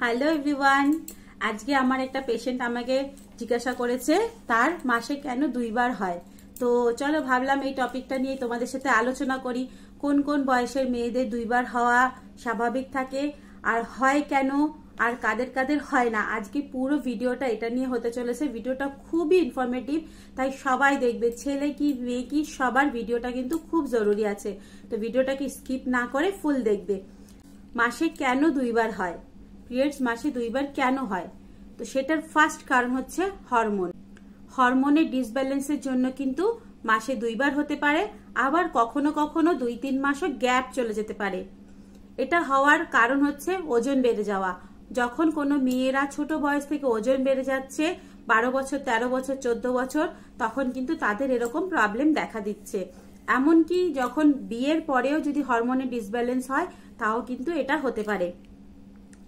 Hello everyone, আজকে আমার একটা পেশেন্ট আমাকে জিজ্ঞাসা করেছে তার মাসে কেন দুইবার হয়। তো চলো ভাবলাম এই টপিকটা নিয়ে তোমাদের সাথে আলোচনা করি। কোন কোন বয়সের মেয়েদের দুইবার হওয়া স্বাভাবিক থাকে আর হয় কেন, আর কাদের কাদের হয় না। আজকে পুরো ভিডিওটা এটা নিয়ে হতে চলেছে। ভিডিওটা খুবই ইনফরমেটিভ, তাই সবাই দেখবে, ছেলে কি মেয়ে কি সবার ভিডিওটা কিন্তু খুব জরুরি আছে। তো ভিডিওটাকে স্কিপ না করে ফুল দেখবে। মাসে কেন দুইবার হয়, পিরিয়ডস মাসে দুইবার কেন হয়, তো সেটার ফার্স্ট কারণ হচ্ছে হরমোনের ডিসব্যালেন্সের জন্য কিন্তু মাসে দুইবার হতে পারে। আবার কখনো কখনো 2-3 মাসও গ্যাপ চলে যেতে পারে। এটা হওয়ার কারণ হচ্ছে ওজন বেড়ে যাওয়া। যখন কোনো মেয়েরা ছোট বয়স থেকে ওজন বেড়ে যাচ্ছে, 12 বছর, 13 বছর, 14 বছর, তখন কিন্তু তাদের এরকম প্রবলেম দেখা দিচ্ছে। এমনকি যখন বিয়ের পরেও যদি হরমোনের ডিসব্যালেন্স হয়, তাও কিন্তু এটা হতে পারে।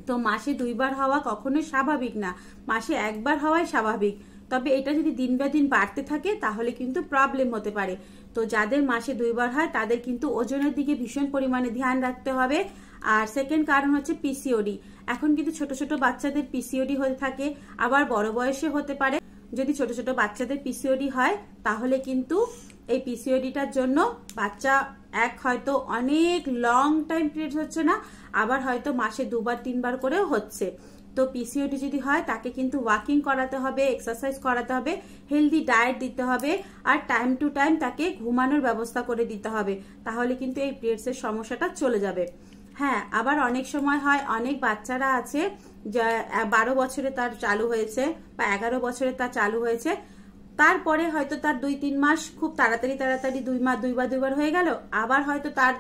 তো মাসে দুইবার হওয়া কখনো স্বাভাবিক না, মাসে একবার হওয়াই স্বাভাবিক। তবে এটা যদি দিন বে দিন বাড়তে থাকে তাহলে কিন্তু প্রবলেম হতে পারে। তো যাদের মাসে দুইবার হয় তাদের কিন্তু ওজনের দিকে ভীষণ পরিমাণে ধ্যান রাখতে হবে। আর সেকেন্ড কারণ হচ্ছে পিসিওডি। এখন কিন্তু ছোট ছোট বাচ্চাদের পিসিওডি হয়ে থাকে, আবার বড় বয়সে হতে পারে। যদি ছোট ছোট বাচ্চাদের পিসিওডি হয় তাহলে কিন্তু এই পিসিওডিটার জন্য বাচ্চা হয়তো অনেক লং টাইম পিরিয়ড হচ্ছে না, আবার হয়তো মাসে 2-3 বার করেও হচ্ছে। তো পিসিওডি যদি হয় তাকে কিন্তু ওয়াকিং করাতে হবে, এক্সারসাইজ করাতে হবে, হেলদি ডায়েট দিতে হবে, আর টাইম টু টাইম তাকে ঘুমানোর ব্যবস্থা করে দিতে হবে। তাহলে কিন্তু এই পিরিয়ডসের সমস্যাটা চলে যাবে। হ্যাঁ, আবার অনেক সময় হয়, অনেক বাচ্চারা আছে যা 12 বছরে তার চালু হয়েছে বা 11 বছরে তার চালু হয়েছে, তারপরে হয়তো তার 2-3 মাস খুব তাড়াতাড়ি 2বার হয়ে গেল, আবার হয়তো তার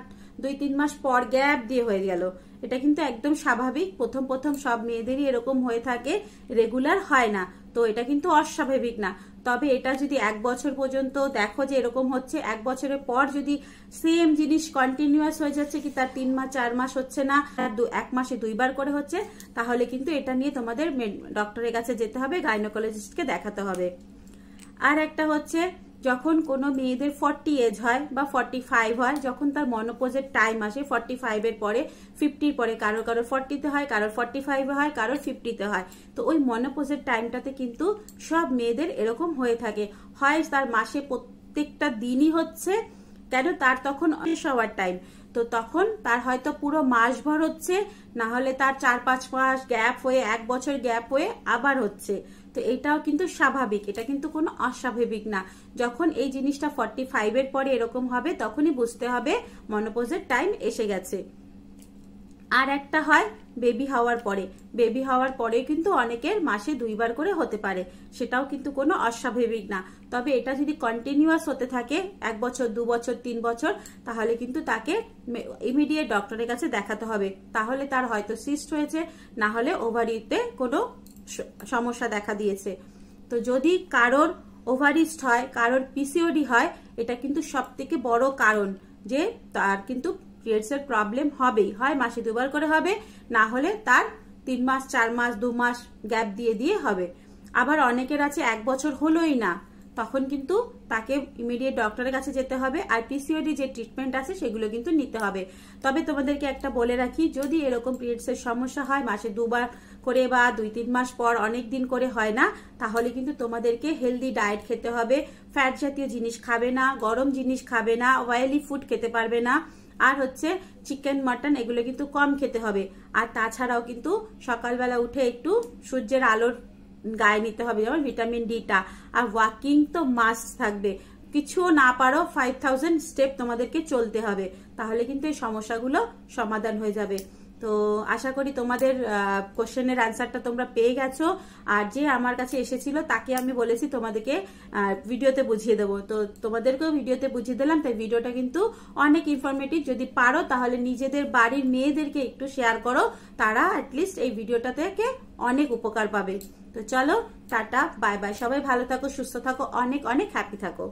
2-3 মাস পর গ্যাপ দিয়ে হয়ে গেল। এটা কিন্তু একদম স্বাভাবিক। প্রথম সব মেয়েদেরই এরকম হয়ে থাকে, রেগুলার হয় না। তো এটা কিন্তু অস্বাভাবিক না। তবে এটা যদি 1 বছর পর্যন্ত দেখো যে এরকম হচ্ছে, 1 বছরের পর যদি সেম জিনিস কন্টিনিউয়াস হয়ে যাচ্ছে, কি তার 3 মাস 4 মাস হচ্ছে না, তার 1 মাসে 2বার করে হচ্ছে, তাহলে কিন্তু এটা নিয়ে তোমাদের ডক্টরের কাছে যেতে হবে, গাইনোকোলজিস্টকে দেখাতে হবে। আর একটা হচ্ছে যখন কোনো মেয়েদের 40 এজ হয় বা 45 হয়, যখন তার মনোপজের টাইম আসে 45-এর পরে, 50-র পরে, কারোর 40-তে হয়, কারোর 45-এ হয়, কারোর 50-তে হয়। তো ওই মনোপজের টাইমটাতে কিন্তু সব মেয়েদের এরকম হয়ে থাকে। হয় তার মাসে প্রত্যেকটা দিনই হচ্ছে, কেন তার তখন শেষ হওয়ার টাইম, তো তখন তার হয়তো পুরো মাসভর হচ্ছে, না হলে তার 4-5 মাস গ্যাপ হয়ে, 1 বছর গ্যাপ হয়ে আবার হচ্ছে। তো এটাও কিন্তু স্বাভাবিক, এটা কিন্তু কোনো অস্বাভাবিক না। যখন এই জিনিসটা 45-এর পরে এরকম হবে তখনই বুঝতে হবে মনোপজের টাইম এসে গেছে। আর একটা হয় বেবি হওয়ার পরে। বেবি হওয়ার পরে কিন্তু অনেকের মাসে 2বার করে হতে পারে, সেটাও কিন্তু কোনো অস্বাভাবিক না। তবে এটা যদি কন্টিনিউয়াস হতে থাকে 1 বছর, 2 বছর, 3 বছর, তাহলে কিন্তু তাকে ইমিডিয়েট ডক্টরের কাছে দেখাতে হবে। তাহলে তার হয়তো সিস্ট হয়েছে, না হলে ওভারিতে কোনো সমস্যা দেখা দিয়েছে। তো যদি কারোর ওভারিস্ট হয়, কারোর পিসিওডি হয়, এটা কিন্তু সবথেকে বড় কারণ যে তার কিন্তু পিরিয়ডসের প্রবলেম হবেই। হয় মাসে 2বার করে হবে, না হলে তার 3 মাস, 4 মাস, 2 মাস গ্যাপ দিয়ে হবে। আবার অনেকের আছে 1 বছর হলোই না, তখন কিন্তু তাকে ইমিডিয়েট ডক্টরের কাছে যেতে হবে। আর পিসিওডি যে ট্রিটমেন্ট আছে সেগুলো কিন্তু নিতে হবে। তবে তোমাদেরকে একটা বলে রাখি, যদি এরকম পিরিয়ডসের সমস্যা হয়, মাসে 2বার করে বা 2-3 মাস পর অনেক দিন করে হয় না, তাহলে কিন্তু তোমাদেরকে হেলদি ডায়েট খেতে হবে। ফ্যাট জাতীয় জিনিস খাবে না, গরম জিনিস খাবে না, অয়েলি ফুড খেতে পারবে না, আর হচ্ছে চিকেন, মাটন এগুলো কিন্তু কম খেতে হবে। আর তাছাড়াও কিন্তু সকালবেলা উঠে একটু সূর্যের আলোর গায়ে নিতে হবে, যেমন ভিটামিন ডিটা। আর ওয়াকিং তো মাস্ট থাকবে, কিছু না পারো 5000 স্টেপ তোমাদেরকে চলতে হবে, তাহলে কিন্তু এই সমস্যাগুলো সমাধান হয়ে যাবে। তো আশা করি তোমাদের কোশ্চেনের অ্যান্সারটা তোমরা পেয়ে গেছো। আর যে আমার কাছে এসেছিল তাকে আমি বলেছি তোমাদেরকে ভিডিওতে বুঝিয়ে দেবো, তো তোমাদেরকেও ভিডিওতে বুঝিয়ে দিলাম। তাই ভিডিওটা কিন্তু অনেক ইনফরমেটিভ। যদি পারো তাহলে নিজেদের বাড়ির মেয়েদেরকে একটু শেয়ার করো, তারা অ্যাটলিস্ট এই ভিডিওটা থেকে অনেক উপকার পাবে। তো চলো, টাটা, বাই বাই। সবাই ভালো থাকো, সুস্থ থাকো, অনেক অনেক হ্যাপি থাকো।